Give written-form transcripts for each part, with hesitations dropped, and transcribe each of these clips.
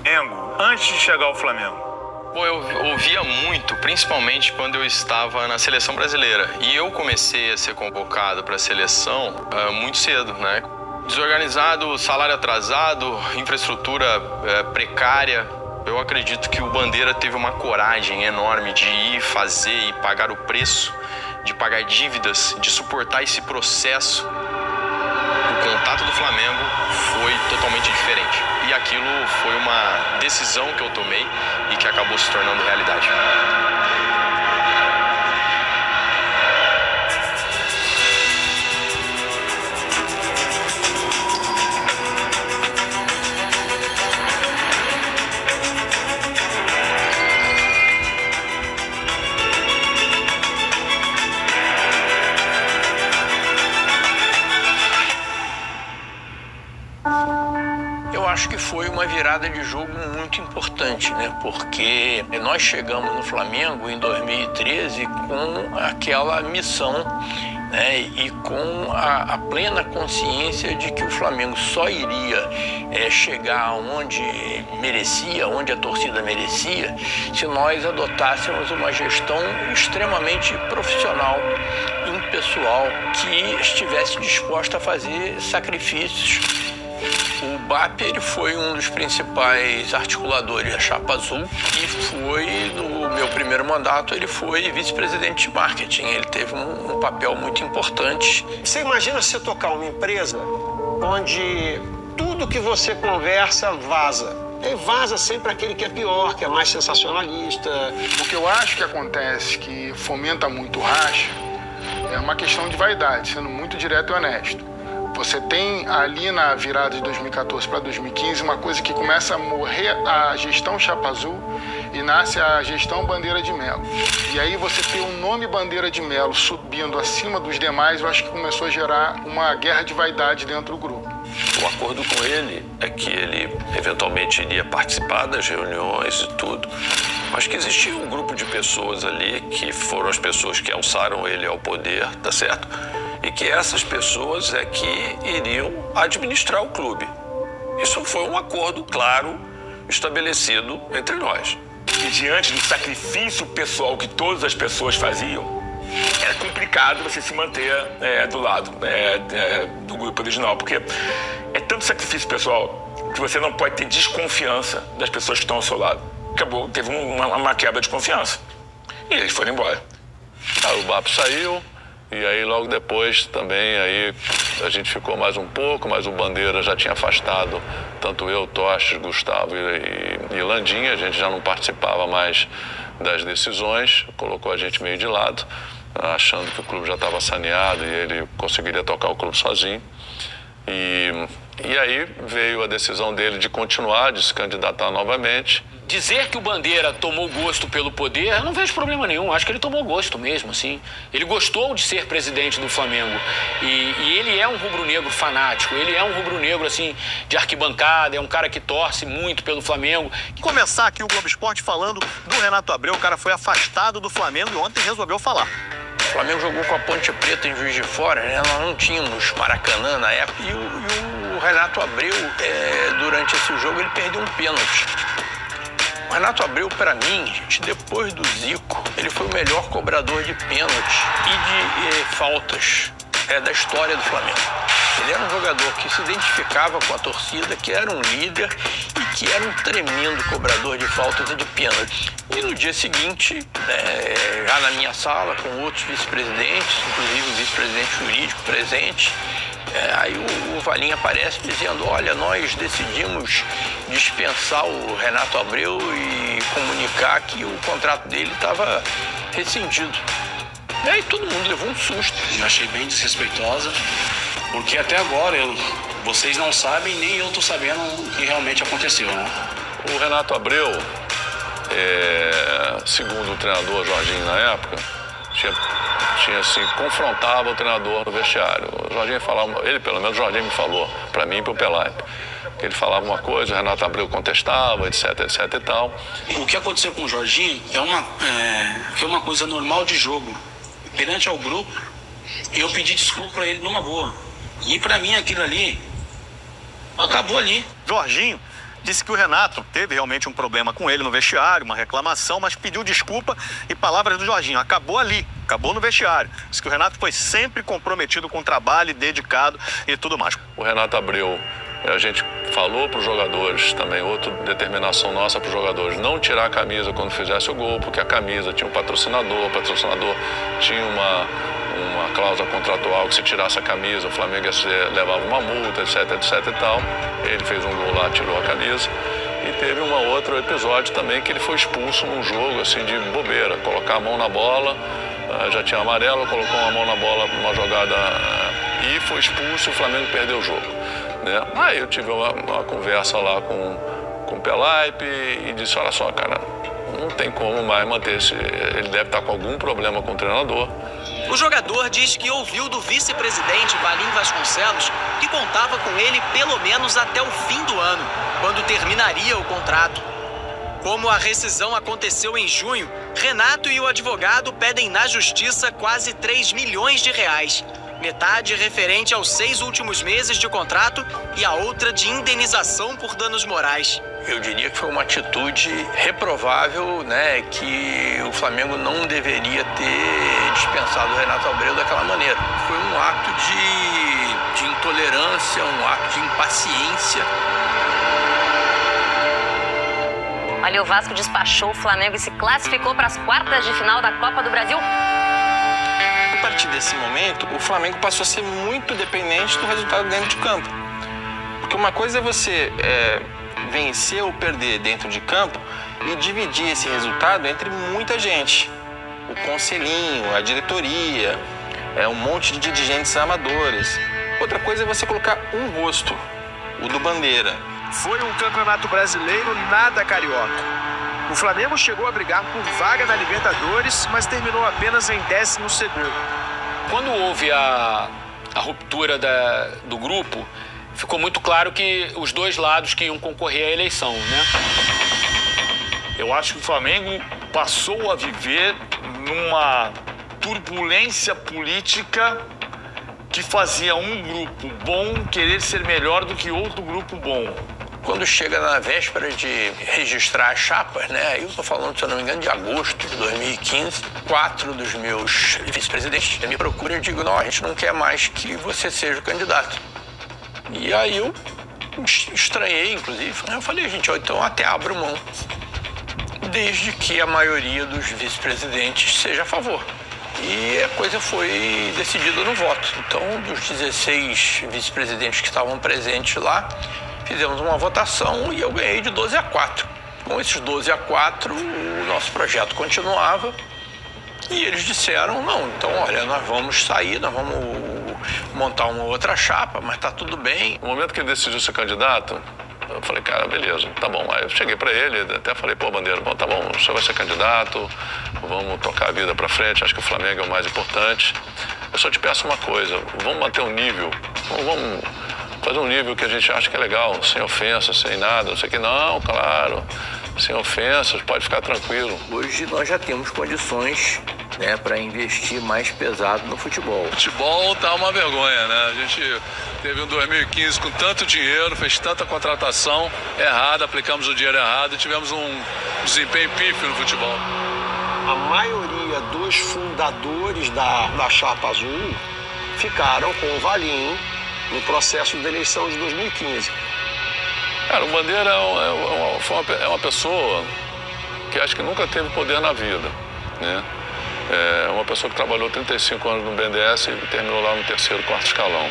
Flamengo antes de chegar ao Flamengo? Pô, eu ouvia muito, principalmente quando eu estava na seleção brasileira. E eu comecei a ser convocado para a seleção muito cedo, né? Desorganizado, salário atrasado, infraestrutura precária. Eu acredito que o Bandeira teve uma coragem enorme de ir fazer e pagar o preço, de pagar dívidas, de suportar esse processo. O contato do Flamengo foi totalmente diferente. E aquilo foi uma decisão que eu tomei e que acabou se tornando realidade. Eu acho que foi uma virada de jogo muito importante, né? Porque nós chegamos no Flamengo em 2013 com aquela missão, né? E com a plena consciência de que o Flamengo só iria chegar onde merecia, onde a torcida merecia, se nós adotássemos uma gestão extremamente profissional, impessoal, que estivesse disposta a fazer sacrifícios. O BAP ele foi um dos principais articuladores da Chapa Azul e foi, no meu primeiro mandato, ele foi vice-presidente de marketing. Ele teve um papel muito importante. Você imagina você tocar uma empresa onde tudo que você conversa vaza. E vaza sempre aquele que é pior, que é mais sensacionalista. O que eu acho que acontece, que fomenta muito o racha, é uma questão de vaidade, sendo muito direto e honesto. Você tem ali na virada de 2014 para 2015 uma coisa que começa a morrer a gestão Chapa Azul e nasce a gestão Bandeira de Melo. E aí você tem o nome Bandeira de Melo subindo acima dos demais, eu acho que começou a gerar uma guerra de vaidade dentro do grupo. O acordo com ele é que ele eventualmente iria participar das reuniões e tudo, mas que existia um grupo de pessoas ali que foram as pessoas que alçaram ele ao poder, tá certo? E que essas pessoas é que iriam administrar o clube. Isso foi um acordo claro, estabelecido entre nós. E diante do sacrifício pessoal que todas as pessoas faziam, era complicado você se manter do lado do grupo original, porque é tanto sacrifício pessoal que você não pode ter desconfiança das pessoas que estão ao seu lado. Acabou, teve uma quebra de confiança. E eles foram embora. Aí o BAP saiu. E aí, logo depois, também, aí a gente ficou mais um pouco, mas o Bandeira já tinha afastado tanto eu, Toches, Gustavo e Landinha. A gente já não participava mais das decisões, colocou a gente meio de lado, achando que o clube já estava saneado e ele conseguiria tocar o clube sozinho. E aí veio a decisão dele de continuar, de se candidatar novamente. Dizer que o Bandeira tomou gosto pelo poder, eu não vejo problema nenhum. Acho que ele tomou gosto mesmo, assim. Ele gostou de ser presidente do Flamengo. E ele é um rubro-negro fanático. Ele é um rubro-negro, assim, de arquibancada. É um cara que torce muito pelo Flamengo. Começar aqui o Globo Esporte falando do Renato Abreu. O cara foi afastado do Flamengo e ontem resolveu falar. O Flamengo jogou com a Ponte Preta em Juiz de Fora, né? Nós não tínhamos Maracanã na época. E o Renato Abreu, durante esse jogo, ele perdeu um pênalti. O Renato Abreu, para mim, gente, depois do Zico, ele foi o melhor cobrador de pênalti e de faltas da história do Flamengo. Ele era um jogador que se identificava com a torcida, que era um líder e que era um tremendo cobrador de faltas e de pênalti. E no dia seguinte, já na minha sala, com outros vice-presidentes, inclusive o vice-presidente jurídico presente, aí o Valinho aparece dizendo: olha, nós decidimos dispensar o Renato Abreu e comunicar que o contrato dele estava rescindido. E aí todo mundo levou um susto. Eu achei bem desrespeitosa, porque até agora vocês não sabem, nem eu tô sabendo o que realmente aconteceu, né? O Renato Abreu, segundo o treinador Jorginho na época, tinha assim, confrontava o treinador no vestiário. O Jorginho falava, pelo menos o Jorginho me falou, para mim e pro Pelé. Ele falava uma coisa, o Renato Abreu contestava, etc e tal. O que aconteceu com o Jorginho foi uma coisa normal de jogo. Perante ao grupo, eu pedi desculpa para ele numa boa. E para mim aquilo ali acabou ali. Jorginho disse que o Renato teve realmente um problema com ele no vestiário, uma reclamação, mas pediu desculpa e palavras do Jorginho. Acabou ali, acabou no vestiário. Disse que o Renato foi sempre comprometido com o trabalho, dedicado e tudo mais. O Renato Abreu, a gente falou para os jogadores também, outra determinação nossa para os jogadores, não tirar a camisa quando fizesse o gol, porque a camisa tinha um patrocinador, o patrocinador tinha uma cláusula contratual que se tirasse a camisa, o Flamengo levava uma multa, etc, etc e tal. Ele fez um gol lá, tirou a camisa. E teve um outro episódio também que ele foi expulso num jogo assim de bobeira, colocar a mão na bola, já tinha amarelo, colocou uma mão na bola numa jogada e foi expulso e o Flamengo perdeu o jogo, né? Aí eu tive uma conversa lá com o Pelaipe e disse, olha só, cara, não tem como mais manter ele deve estar com algum problema com o treinador. O jogador diz que ouviu do vice-presidente Valim Vasconcelos que contava com ele pelo menos até o fim do ano, quando terminaria o contrato. Como a rescisão aconteceu em junho, Renato e o advogado pedem na justiça quase 3 milhões de reais. Metade referente aos 6 últimos meses de contrato e a outra de indenização por danos morais. Eu diria que foi uma atitude reprovável, né, que o Flamengo não deveria ter dispensado o Renato Abreu daquela maneira. Foi um ato de intolerância, um ato de impaciência. Olha, o Vasco despachou o Flamengo e se classificou para as quartas de final da Copa do Brasil. A partir desse momento, o Flamengo passou a ser muito dependente do resultado dentro de campo. Porque uma coisa é você vencer ou perder dentro de campo e dividir esse resultado entre muita gente. O conselhinho, a diretoria, um monte de dirigentes amadores. Outra coisa é você colocar um rosto, o do Bandeira. Foi um campeonato brasileiro nada carioca. O Flamengo chegou a brigar por vaga na Libertadores, mas terminou apenas em 12º. Quando houve a ruptura do grupo, ficou muito claro que os dois lados que iam concorrer à eleição, né? Eu acho que o Flamengo passou a viver numa turbulência política que fazia um grupo bom querer ser melhor do que outro grupo bom. Quando chega na véspera de registrar as chapas, né? Eu estou falando, se eu não me engano, de agosto de 2015, 4 dos meus vice-presidentes me procuram e eu digo, não, a gente não quer mais que você seja o candidato. E aí eu estranhei, inclusive. Eu falei, gente, então até abro mão, desde que a maioria dos vice-presidentes seja a favor. E a coisa foi decidida no voto. Então, dos 16 vice-presidentes que estavam presentes lá, fizemos uma votação e eu ganhei de 12-4. Com esses 12-4, o nosso projeto continuava e eles disseram, não, então, olha, nós vamos sair, nós vamos montar uma outra chapa, mas tá tudo bem. No momento que ele decidiu ser candidato, eu falei, cara, beleza, tá bom. Aí eu cheguei pra ele, até falei, pô, Bandeira, bom, tá bom, o senhor vai ser candidato, vamos tocar a vida pra frente, acho que o Flamengo é o mais importante. Eu só te peço uma coisa, vamos manter um nível, vamos fazer um nível que a gente acha que é legal, sem ofensa, sem nada, não sei o que. Não, claro, sem ofensas, pode ficar tranquilo. Hoje nós já temos condições, né, para investir mais pesado no futebol. O futebol tá uma vergonha, né? A gente teve um 2015 com tanto dinheiro, fez tanta contratação errada, aplicamos o dinheiro errado e tivemos um desempenho pífio no futebol. A maioria dos fundadores da Chapa Azul ficaram com o Valim no processo de eleição de 2015. Cara, o Bandeira é uma pessoa que acho que nunca teve poder na vida, né? É uma pessoa que trabalhou 35 anos no BNDES e terminou lá no 3º, 4º escalão.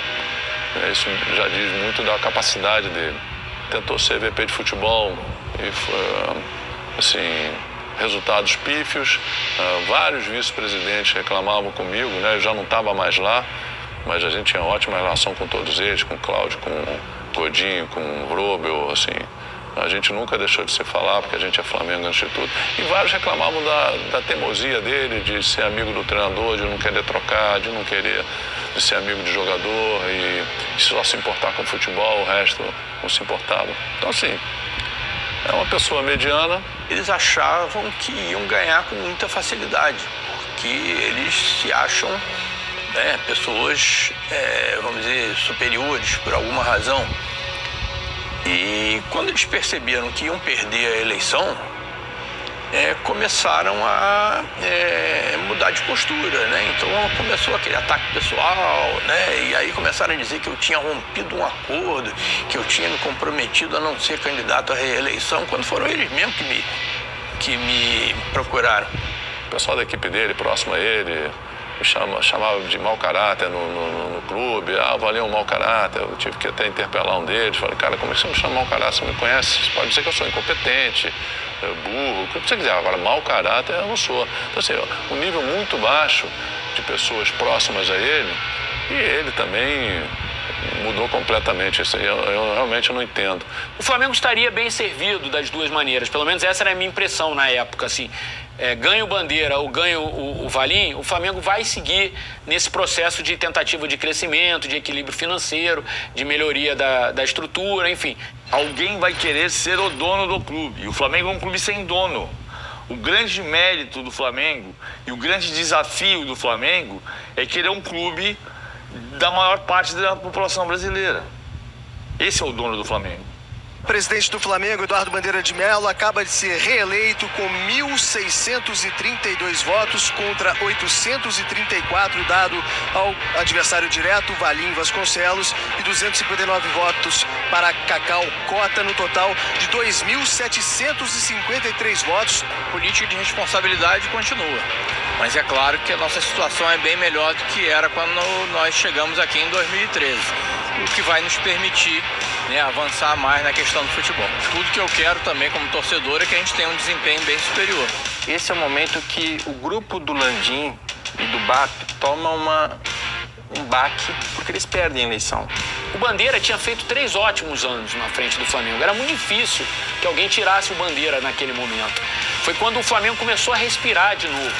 Isso já diz muito da capacidade dele. Tentou ser VP de futebol e foi, assim, resultados pífios. Vários vice-presidentes reclamavam comigo, né? Eu já não estava mais lá, mas a gente tinha ótima relação com todos eles, com o Cláudio, com o Godinho, com o Vrobel, assim. A gente nunca deixou de se falar, porque a gente é Flamengo antes de tudo. E vários reclamavam da teimosia dele, de ser amigo do treinador, de não querer trocar, de não querer de ser amigo de jogador e só se importar com o futebol, o resto não se importava. Então, assim, é uma pessoa mediana. Eles achavam que iam ganhar com muita facilidade, porque eles se acham, né, pessoas, vamos dizer, superiores por alguma razão. E quando eles perceberam que iam perder a eleição, começaram a mudar de postura, né? Então começou aquele ataque pessoal, né? E aí começaram a dizer que eu tinha rompido um acordo, que eu tinha me comprometido a não ser candidato à reeleição, quando foram eles mesmos que me procuraram. O pessoal da equipe dele, próximo a ele, me chamava de mau caráter no clube. Ah, o Valinho é um mau caráter. Eu tive que até interpelar um deles. Falei, cara, como é que você me chama mau caráter? Você me conhece? Você pode dizer que eu sou incompetente, burro, o que você quiser. Agora, mau caráter eu não sou. Então, assim, um nível muito baixo de pessoas próximas a ele, e ele também mudou completamente. Isso aí eu realmente não entendo. O Flamengo estaria bem servido das duas maneiras, pelo menos essa era a minha impressão na época, assim. Ganha o Bandeira ou ganha o Valim, o Flamengo vai seguir nesse processo de tentativa de crescimento, de equilíbrio financeiro, de melhoria da estrutura, enfim. Alguém vai querer ser o dono do clube. E o Flamengo é um clube sem dono. O grande mérito do Flamengo e o grande desafio do Flamengo é que ele é um clube da maior parte da população brasileira. Esse é o dono do Flamengo. O presidente do Flamengo, Eduardo Bandeira de Mello, acaba de ser reeleito com 1.632 votos contra 834 dado ao adversário direto, Valim Vasconcelos, e 259 votos para Cacau Cota, no total de 2.753 votos. A política de responsabilidade continua, mas é claro que a nossa situação é bem melhor do que era quando nós chegamos aqui em 2013, o que vai nos permitir avançar mais na questão do futebol. Tudo que eu quero também como torcedor é que a gente tenha um desempenho bem superior. Esse é o momento que o grupo do Landim e do BAP toma um baque porque eles perdem a eleição. O Bandeira tinha feito 3 ótimos anos na frente do Flamengo. Era muito difícil que alguém tirasse o Bandeira naquele momento. Foi quando o Flamengo começou a respirar de novo.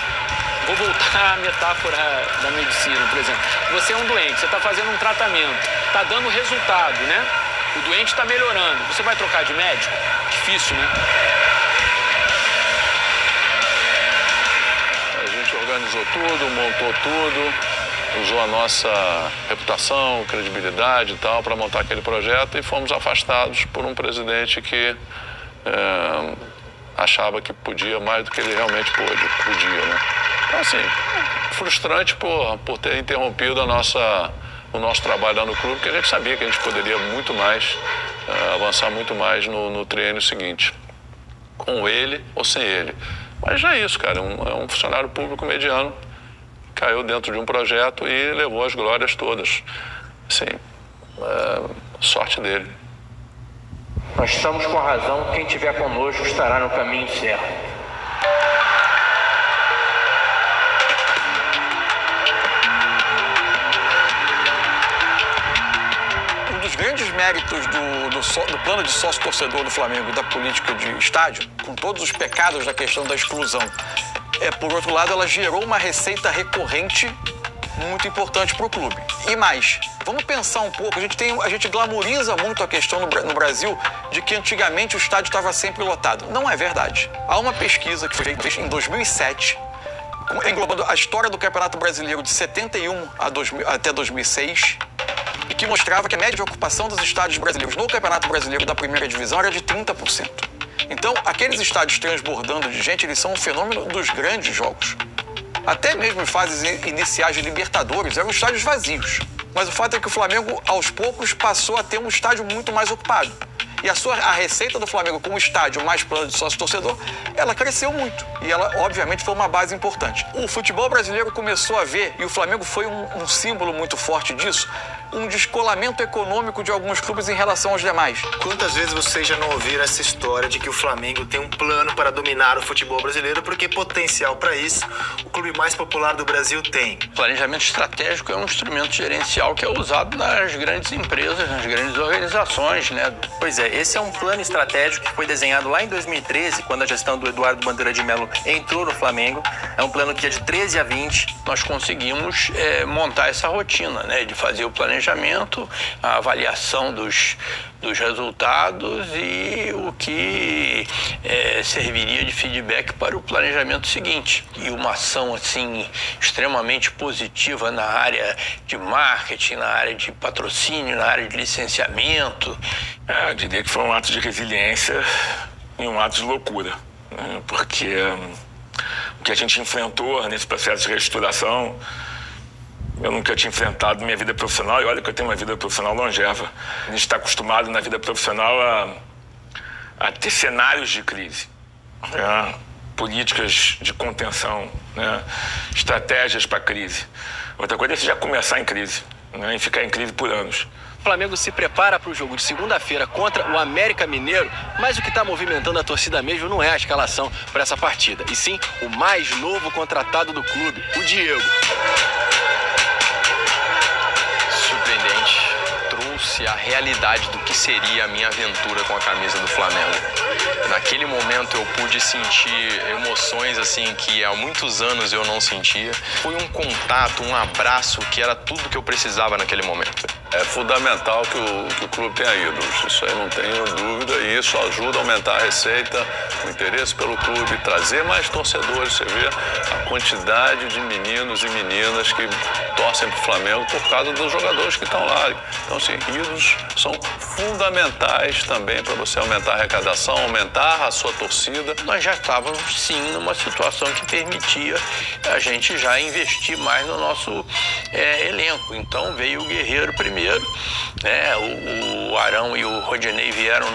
Vou voltar à metáfora da medicina, por exemplo. Você é um doente, você está fazendo um tratamento, está dando resultado, né? O doente está melhorando. Você vai trocar de médico? Difícil, né? A gente organizou tudo, montou tudo, usou a nossa reputação, credibilidade e tal para montar aquele projeto e fomos afastados por um presidente que achava que podia mais do que ele realmente podia, né? Então, assim, frustrante por ter interrompido o nosso trabalho lá no clube, porque a gente sabia que a gente poderia muito mais, avançar muito mais no triênio seguinte, com ele ou sem ele. Mas já é isso, cara, é um funcionário público mediano, caiu dentro de um projeto e levou as glórias todas. Assim, sorte dele. Nós estamos com a razão, quem estiver conosco estará no caminho certo. Os grandes méritos do plano de sócio-torcedor do Flamengo, da política de estádio, com todos os pecados da questão da exclusão, por outro lado, ela gerou uma receita recorrente muito importante para o clube. E mais, vamos pensar um pouco, a gente glamoriza muito a questão no Brasil de que antigamente o estádio estava sempre lotado. Não é verdade. Há uma pesquisa que foi feita em 2007, englobando a história do Campeonato Brasileiro de 71 até 2006, e que mostrava que a média de ocupação dos estádios brasileiros no Campeonato Brasileiro da primeira divisão era de 30%. Então, aqueles estádios transbordando de gente, eles são um fenômeno dos grandes jogos. Até mesmo em fases iniciais de Libertadores, eram estádios vazios. Mas o fato é que o Flamengo, aos poucos, passou a ter um estádio muito mais ocupado. E a receita do Flamengo com o estádio mais plano de sócio-torcedor, ela cresceu muito. E ela, obviamente, foi uma base importante. O futebol brasileiro começou a ver, e o Flamengo foi um símbolo muito forte disso, um descolamento econômico de alguns clubes em relação aos demais. Quantas vezes vocês já não ouviram essa história de que o Flamengo tem um plano para dominar o futebol brasileiro, porque potencial para isso o clube mais popular do Brasil tem? Planejamento estratégico é um instrumento gerencial que é usado nas grandes empresas, nas grandes organizações, né? Pois é, esse é um plano estratégico que foi desenhado lá em 2013, quando a gestão do Eduardo Bandeira de Mello entrou no Flamengo. É um plano que é de 13 a 20. Nós conseguimos montar essa rotina, né? De fazer o planejamento, a avaliação dos resultados e o que serviria de feedback para o planejamento seguinte. E uma ação assim extremamente positiva na área de marketing, na área de patrocínio, na área de licenciamento. Eu diria que foi um ato de resiliência e um ato de loucura, né? Porque o que a gente enfrentou nesse processo de reestruturação, eu nunca tinha enfrentado na minha vida profissional, e olha que eu tenho uma vida profissional longeva. A gente está acostumado na vida profissional a ter cenários de crise, né? Políticas de contenção, né? Estratégias para crise. Outra coisa é você já começar em crise, né? E ficar em crise por anos. O Flamengo se prepara para o jogo de segunda-feira contra o América Mineiro, mas o que está movimentando a torcida mesmo não é a escalação para essa partida, e sim o mais novo contratado do clube, o Diego. Surpreendente, trouxe a realidade do que seria a minha aventura com a camisa do Flamengo. Naquele momento eu pude sentir emoções assim que há muitos anos eu não sentia. Foi um contato, um abraço que era tudo que eu precisava naquele momento. É fundamental que o clube tenha ídolos, isso aí não tenho dúvida, e isso ajuda a aumentar a receita, o interesse pelo clube, trazer mais torcedores. Você vê a quantidade de meninos e meninas que torcem para o Flamengo por causa dos jogadores que estão lá. Então, assim, ídolos são fundamentais também para você aumentar a arrecadação, aumentar a sua torcida. Nós já estávamos, sim, numa situação que permitia a gente já investir mais no nosso elenco. Então, veio o Guerreiro primeiro, né? O Arão e o Rodinei vieram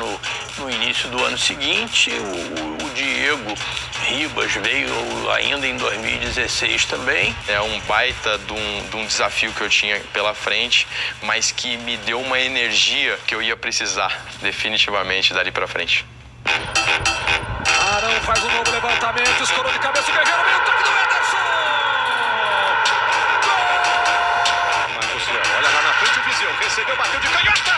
no início do ano seguinte, o Diego Ribas veio ainda em 2016 também. É um baita de um desafio que eu tinha pela frente, mas que me deu uma energia que eu ia precisar definitivamente dali pra frente. Arão faz um novo levantamento, escorou de cabeça o Guerreiro, meio toque do Ederson! Marcos Leão, olha lá na frente o Viseu, recebeu, bateu de canhota!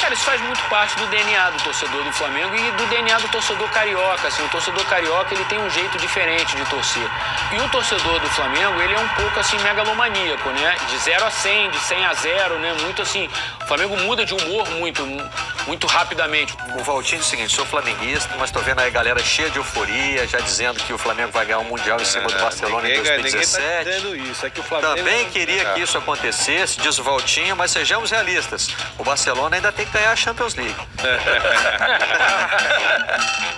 Cara, isso faz muito parte do DNA do torcedor do Flamengo e do DNA do torcedor carioca. Assim, o torcedor carioca, ele tem um jeito diferente de torcer. E o torcedor do Flamengo, ele é um pouco assim megalomaníaco, né? De 0 a 100, de 100 a 0, né? Muito assim, o Flamengo muda de humor muito rapidamente. O Valtinho é o seguinte, sou flamenguista, mas tô vendo aí a galera cheia de euforia, já dizendo que o Flamengo vai ganhar um Mundial em cima do Barcelona em 2017. Ninguém tá dizendo isso, é que o Flamengo também queria que isso acontecesse, diz o Valtinho, mas sejamos realistas. O Barcelona ainda tem que ganhar a Champions League.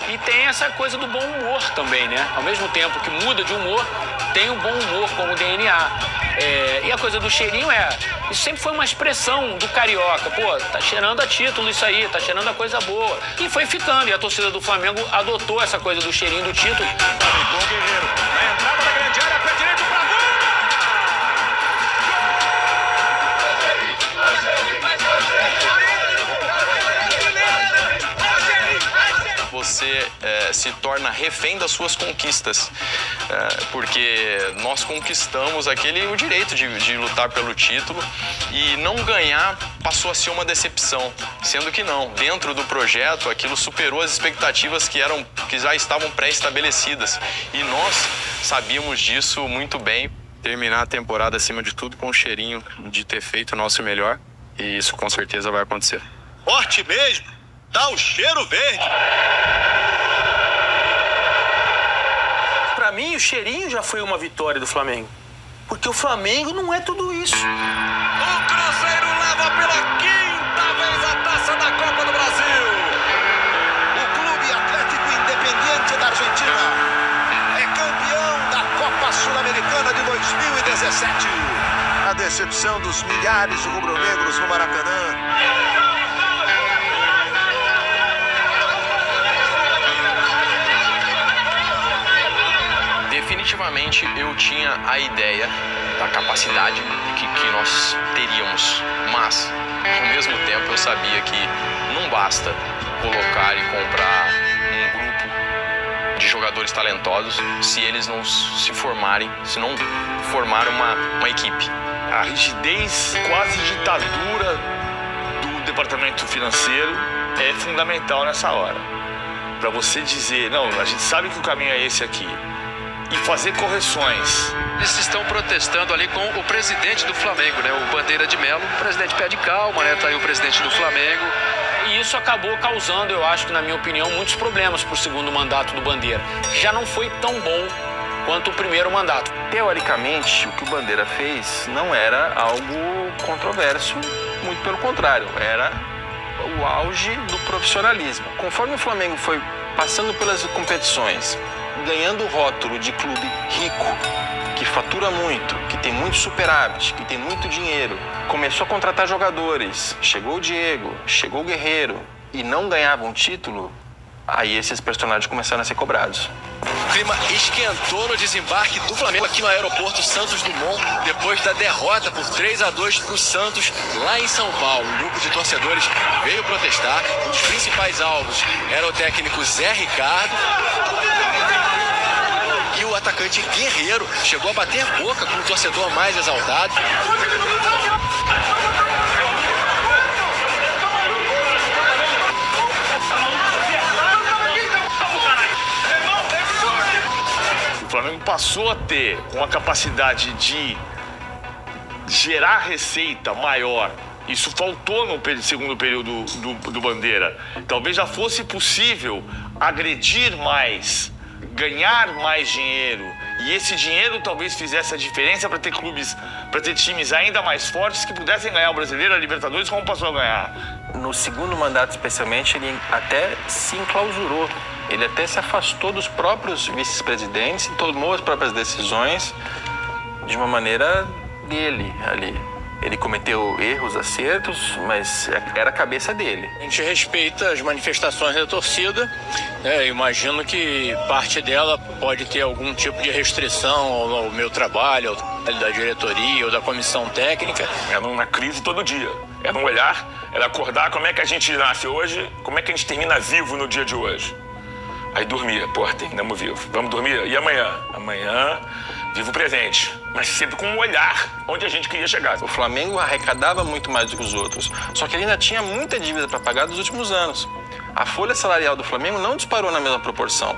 E tem essa coisa do bom humor também, né? Ao mesmo tempo que muda de humor, tem o bom humor como DNA. E a coisa do cheirinho isso sempre foi uma expressão do carioca. Pô, tá cheirando a título isso aí, tá cheirando a coisa boa. E foi ficando, e a torcida do Flamengo adotou essa coisa do cheirinho do título. Gol Guerreiro, na entrada da grande área, pé direito pra Você se torna refém das suas conquistas, porque nós conquistamos o direito de lutar pelo título, e não ganhar passou a ser uma decepção, sendo que não. Dentro do projeto, aquilo superou as expectativas que já estavam pré-estabelecidas, e nós sabíamos disso muito bem. Terminar a temporada, acima de tudo, com o cheirinho de ter feito o nosso melhor, e isso com certeza vai acontecer. Forte mesmo, dá o cheiro verde. Pra mim, o cheirinho já foi uma vitória do Flamengo. Porque o Flamengo não é tudo isso. O Cruzeiro leva pela quinta vez a taça da Copa do Brasil. O Clube Atlético Independiente da Argentina é campeão da Copa Sul-Americana de 2017. A decepção dos milhares de rubro-negros no Maracanã. Definitivamente eu tinha a ideia da capacidade que nós teríamos, mas ao mesmo tempo eu sabia que não basta colocar e comprar um grupo de jogadores talentosos se eles não se formarem, se não formar uma equipe. A rigidez, quase ditadura do departamento financeiro é fundamental nessa hora. Para você dizer, não, a gente sabe que o caminho é esse aqui. E fazer correções. Eles estão protestando ali com o presidente do Flamengo, né? O Bandeira de Melo. O presidente pede calma, né? Tá aí o presidente do Flamengo. E isso acabou causando, eu acho que, na minha opinião, muitos problemas para o segundo mandato do Bandeira. Já não foi tão bom quanto o primeiro mandato. Teoricamente, o que o Bandeira fez não era algo controverso muito pelo contrário, era o auge do profissionalismo. Conforme o Flamengo foi passando pelas competições, ganhando o rótulo de clube rico, que fatura muito, que tem muito superávit, que tem muito dinheiro, começou a contratar jogadores, chegou o Diego, chegou o Guerreiro e não ganhava um título, aí esses personagens começaram a ser cobrados. O clima esquentou no desembarque do Flamengo aqui no aeroporto Santos Dumont, depois da derrota por 3-2 para o Santos, lá em São Paulo. Um grupo de torcedores veio protestar. Um dos principais alvos era o técnico Zé Ricardo. E o atacante Guerreiro chegou a bater boca com o torcedor mais exaltado. O Flamengo passou a ter uma capacidade de gerar receita maior. Isso faltou no segundo período do Bandeira. Talvez já fosse possível agredir mais, ganhar mais dinheiro. E esse dinheiro talvez fizesse a diferença para ter clubes, para ter times ainda mais fortes que pudessem ganhar o Brasileiro, a Libertadores, como passou a ganhar. No segundo mandato, especialmente, ele até se enclausurou. Ele até se afastou dos próprios vice-presidentes e tomou as próprias decisões de uma maneira dele ali. Ele cometeu erros, acertos, mas era a cabeça dele. A gente respeita as manifestações da torcida. Imagino que parte dela pode ter algum tipo de restrição ao meu trabalho, da diretoria ou da comissão técnica. Era uma crise todo dia. Era um olhar, era acordar como é que a gente nasce hoje, como é que a gente termina vivo no dia de hoje. Aí dormia, terminamos vivo. Vamos dormir? E amanhã? Amanhã, vivo presente. Mas sempre com um olhar onde a gente queria chegar. O Flamengo arrecadava muito mais do que os outros. Só que ele ainda tinha muita dívida para pagar dos últimos anos. A folha salarial do Flamengo não disparou na mesma proporção.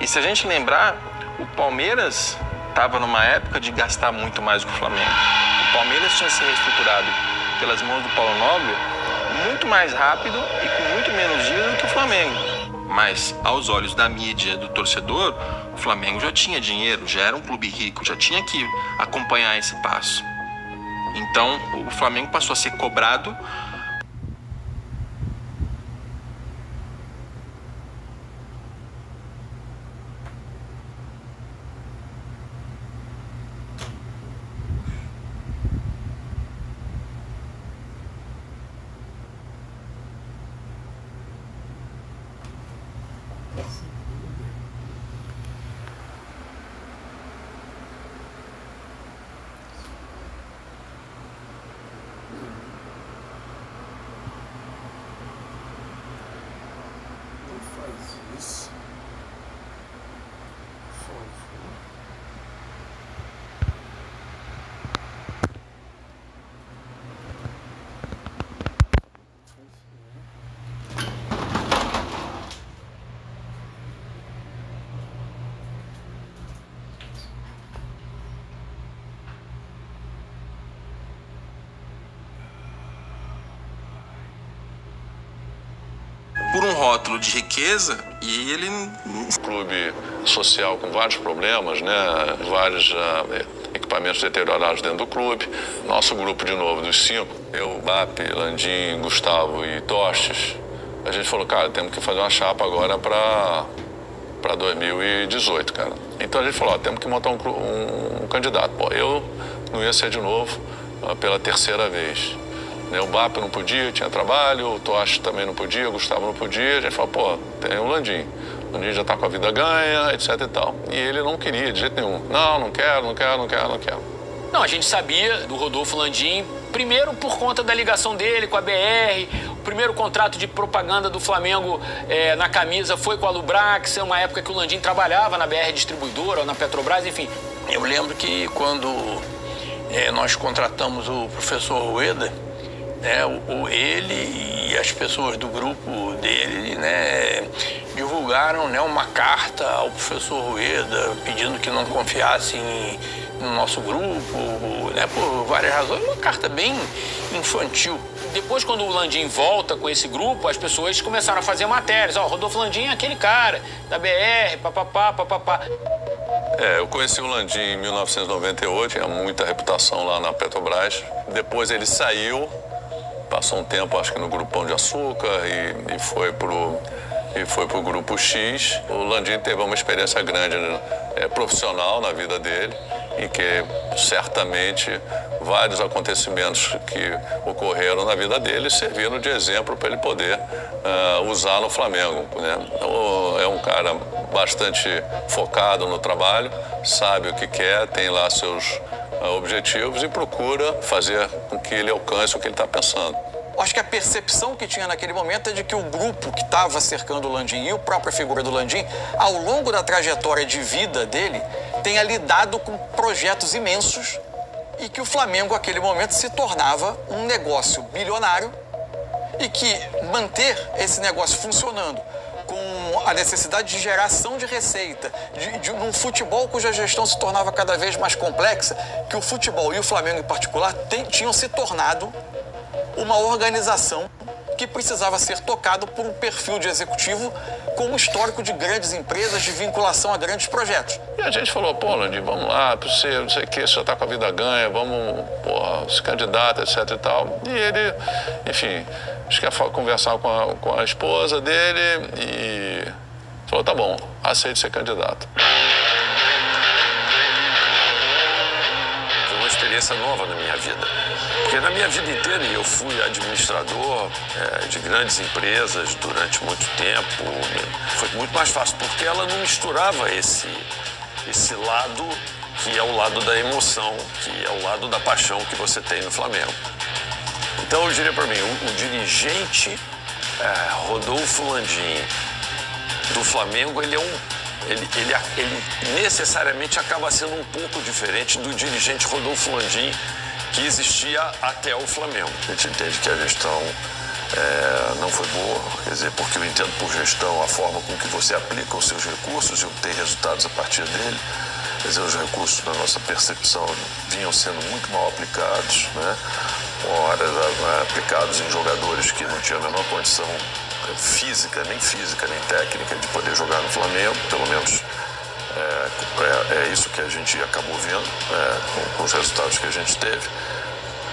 E se a gente lembrar, o Palmeiras estava numa época de gastar muito mais do que o Flamengo. O Palmeiras tinha se reestruturado pelas mãos do Paulo Nobre muito mais rápido e com muito menos dívida do que o Flamengo. Mas, aos olhos da mídia, do torcedor, o Flamengo já tinha dinheiro, já era um clube rico, já tinha que acompanhar esse passo. Então, o Flamengo passou a ser cobrado. Por um rótulo de riqueza, e ele... Clube social com vários problemas, né? Vários equipamentos deteriorados dentro do clube. Nosso grupo, de novo, dos 5, eu, BAP, Landim, Gustavo e Tostes, a gente falou, cara, temos que fazer uma chapa agora para 2018, cara. Então a gente falou, temos que montar um candidato. Pô, eu não ia ser de novo pela terceira vez. O BAP não podia, tinha trabalho, o Tocha também não podia, o Gustavo não podia. A gente falou, pô, tem o Landim. O Landim já tá com a vida ganha, etc e tal. E ele não queria de jeito nenhum. Não quero. Não, a gente sabia do Rodolfo Landim, primeiro por conta da ligação dele com a BR. O primeiro contrato de propaganda do Flamengo na camisa foi com a Lubrax, uma época que o Landim trabalhava na BR Distribuidora ou na Petrobras, enfim. Eu lembro que quando nós contratamos o professor Rueda, ele e as pessoas do grupo dele, divulgaram uma carta ao professor Rueda pedindo que não confiasse no nosso grupo, por várias razões, uma carta bem infantil. Depois, quando o Landim volta com esse grupo, as pessoas começaram a fazer matérias. Rodolfo Landim é aquele cara da BR, papapá. Eu conheci o Landim em 1998, tinha muita reputação lá na Petrobras. Depois ele saiu passou um tempo, acho que no Grupo Pão de Açúcar e foi pro Grupo X. O Landim teve uma experiência grande profissional na vida dele, em que certamente vários acontecimentos que ocorreram na vida dele serviram de exemplo para ele poder usar no Flamengo, né? É um cara bastante focado no trabalho, sabe o que quer, tem lá seus objetivos e procura fazer com que ele alcance o que ele está pensando. Acho que a percepção que tinha naquele momento é de que o grupo que estava cercando o Landim e a própria figura do Landim, ao longo da trajetória de vida dele, tenha lidado com projetos imensos e que o Flamengo, naquele momento, se tornava um negócio bilionário e que manter esse negócio funcionando com a necessidade de geração de receita, de um futebol cuja gestão se tornava cada vez mais complexa, que o futebol e o Flamengo em particular tinham se tornado uma organização que precisava ser tocado por um perfil de executivo com um histórico de grandes empresas, de vinculação a grandes projetos. E a gente falou, pô, Landim, vamos lá, você, não sei o que, você já está com a vida ganha, vamos, porra, se candidata, etc e tal. E ele, enfim, acho que ia conversar com a esposa dele e falou, tá bom, aceito ser candidato. Foi uma experiência nova na minha vida. Porque na minha vida inteira eu fui administrador de grandes empresas durante muito tempo. Foi muito mais fácil, porque ela não misturava esse lado que é o lado da emoção, que é o lado da paixão que você tem no Flamengo. Então eu diria para mim, o dirigente Rodolfo Landim do Flamengo, ele necessariamente acaba sendo um pouco diferente do dirigente Rodolfo Landim que existia até o Flamengo. A gente entende que a gestão não foi boa, quer dizer, porque eu entendo por gestão a forma com que você aplica os seus recursos e obtém resultados a partir dele. Quer dizer, os recursos, na nossa percepção, vinham sendo muito mal aplicados, né? Horas aplicados em jogadores que não tinham a menor condição física, nem técnica de poder jogar no Flamengo, pelo menos é isso que a gente acabou vendo com os resultados que a gente teve.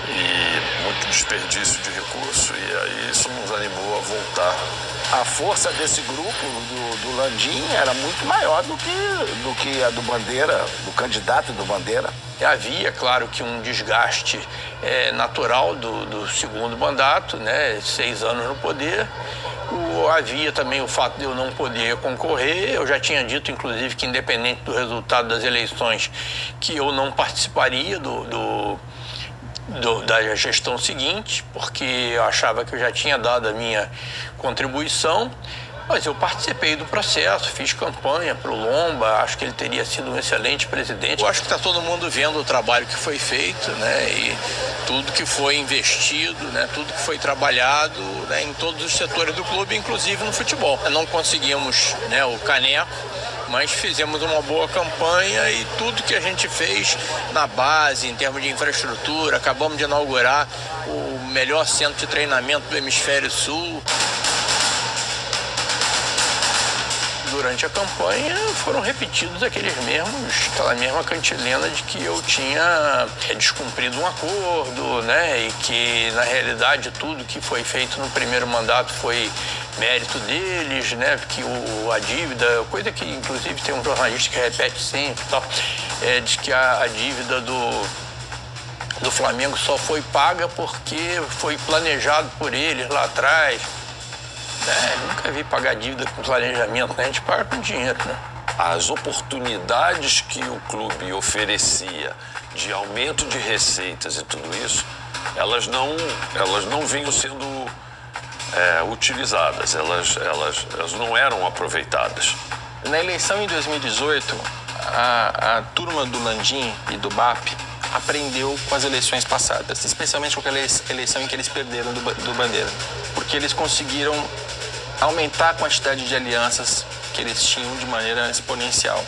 E muito desperdício de recurso, e aí isso nos animou a voltar. A força desse grupo do Landim era muito maior do que a do Bandeira, do candidato do Bandeira. Havia, claro, que um desgaste natural do segundo mandato, né, 6 anos no poder. Havia também o fato de eu não poder concorrer. Eu já tinha dito, inclusive, que independente do resultado das eleições, que eu não participaria da gestão seguinte, porque eu achava que eu já tinha dado a minha contribuição, mas eu participei do processo, fiz campanha para o Lomba, acho que ele teria sido um excelente presidente. Eu acho que está todo mundo vendo o trabalho que foi feito, né, e tudo que foi investido, né, tudo que foi trabalhado, né, em todos os setores do clube, inclusive no futebol. Não conseguimos, né, o caneco, mas fizemos uma boa campanha e tudo que a gente fez na base, em termos de infraestrutura, acabamos de inaugurar o melhor centro de treinamento do Hemisfério Sul. Durante a campanha foram repetidos aquela mesma cantilena de que eu tinha descumprido um acordo, né, e que na realidade tudo que foi feito no primeiro mandato foi mérito deles, né, porque a dívida, coisa que inclusive tem um jornalista que repete sempre, tal, diz que a dívida do Flamengo só foi paga porque foi planejado por eles lá atrás. Nunca vi pagar dívida com planejamento, né? A gente paga com dinheiro, né? As oportunidades que o clube oferecia de aumento de receitas e tudo isso, elas não vinham sendo utilizadas, elas não eram aproveitadas. Na eleição em 2018, a turma do Landim e do BAP aprendeu com as eleições passadas, especialmente com aquela eleição em que eles perderam do Bandeira, porque eles conseguiram aumentar a quantidade de alianças que eles tinham de maneira exponencial.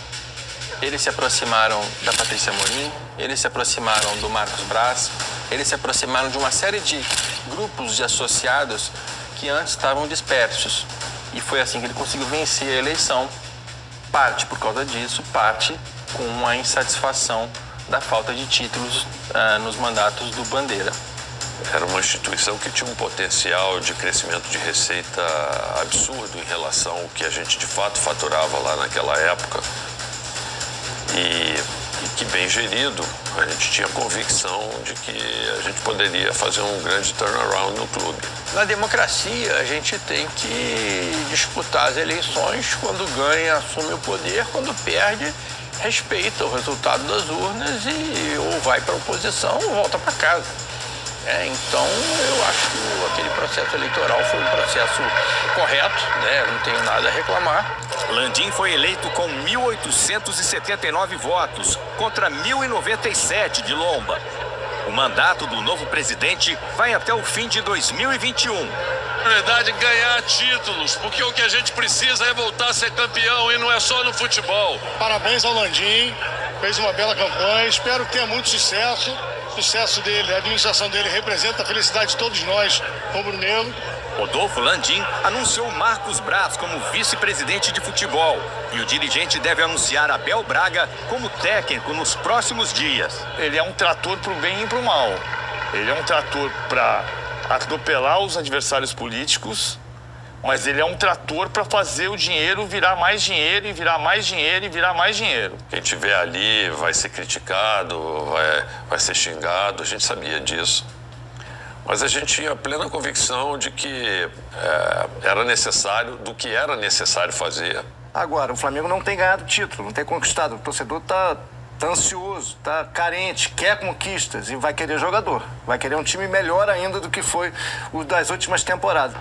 Eles se aproximaram da Patrícia Amorim, eles se aproximaram do Marcos Braz, eles se aproximaram de uma série de grupos de associados que antes estavam dispersos. E foi assim que ele conseguiu vencer a eleição, parte por causa disso, parte com a insatisfação da falta de títulos nos mandatos do Bandeira. Era uma instituição que tinha um potencial de crescimento de receita absurdo em relação ao que a gente de fato faturava lá naquela época. E que, bem gerido, a gente tinha convicção de que a gente poderia fazer um grande turnaround no clube. Na democracia, a gente tem que disputar as eleições. Quando ganha, assume o poder. Quando perde, respeita o resultado das urnas e ou vai para a oposição ou volta para casa. Então, eu acho que aquele processo eleitoral foi um processo correto, né? Não tenho nada a reclamar. Landim foi eleito com 1.879 votos contra 1.097 de Lomba. O mandato do novo presidente vai até o fim de 2021. Na verdade, ganhar títulos, porque o que a gente precisa é voltar a ser campeão e não é só no futebol. Parabéns ao Landim, fez uma bela campanha, espero que tenha muito sucesso. O sucesso dele, a administração dele representa a felicidade de todos nós, rubro-negro. Rodolfo Landim anunciou Marcos Braz como vice-presidente de futebol e o dirigente deve anunciar Abel Braga como técnico nos próximos dias. Ele é um trator para o bem e para o mal. Ele é um trator para atropelar os adversários políticos, mas ele é um trator para fazer o dinheiro virar mais dinheiro e virar mais dinheiro e virar mais dinheiro. Quem estiver ali vai ser criticado, vai ser xingado, a gente sabia disso. Mas a gente tinha plena convicção de que era necessário, do que era necessário fazer. Agora, o Flamengo não tem ganhado título, não tem conquistado. O torcedor está ansioso, está carente, quer conquistas e vai querer jogador. Vai querer um time melhor ainda do que foi o das últimas temporadas.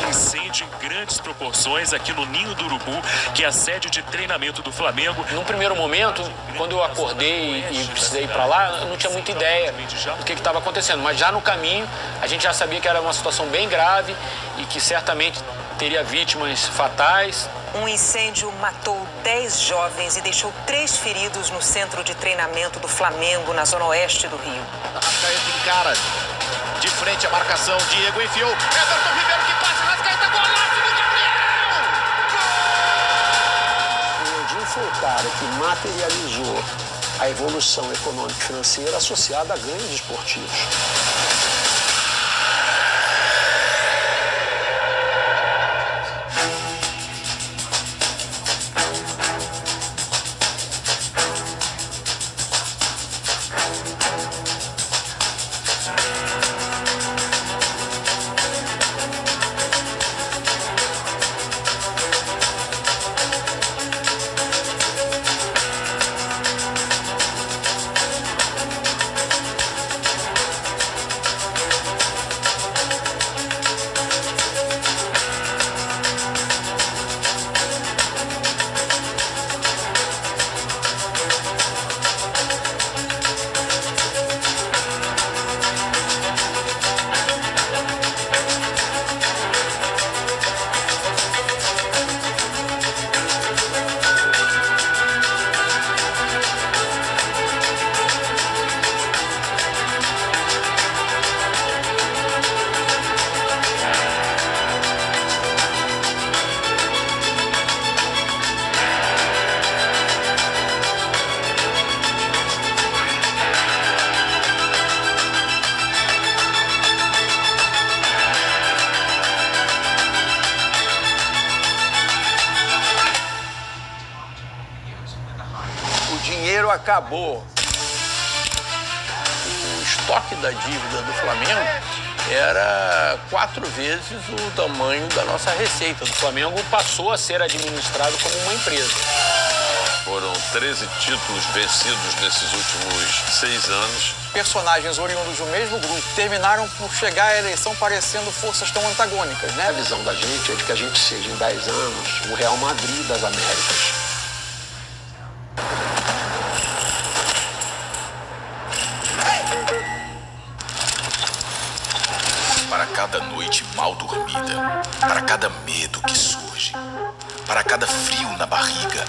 Incêndio em grandes proporções aqui no Ninho do Urubu, que é a sede de treinamento do Flamengo. Num primeiro momento, quando eu acordei e precisei ir para lá, eu não tinha muita ideia do que estava acontecendo. Mas já no caminho, a gente já sabia que era uma situação bem grave e que certamente teria vítimas fatais. Um incêndio matou 10 jovens e deixou 3 feridos no centro de treinamento do Flamengo, na zona oeste do Rio. Arrascaeta encara. De frente a marcação, Diego enfiou. Everton Ribeiro que passa, Arrascaeta, golaço do Gabriel! O Landim foi o cara que materializou a evolução econômica e financeira associada a ganhos esportivos. Acabou. O estoque da dívida do Flamengo era 4 vezes o tamanho da nossa receita. O Flamengo passou a ser administrado como uma empresa. Foram 13 títulos vencidos nesses últimos 6 anos. Personagens oriundos do mesmo grupo terminaram por chegar à eleição parecendo forças tão antagônicas, né? A visão da gente é de que a gente seja, em 10 anos, o Real Madrid das Américas. Para cada noite mal dormida, para cada medo que surge, para cada frio na barriga,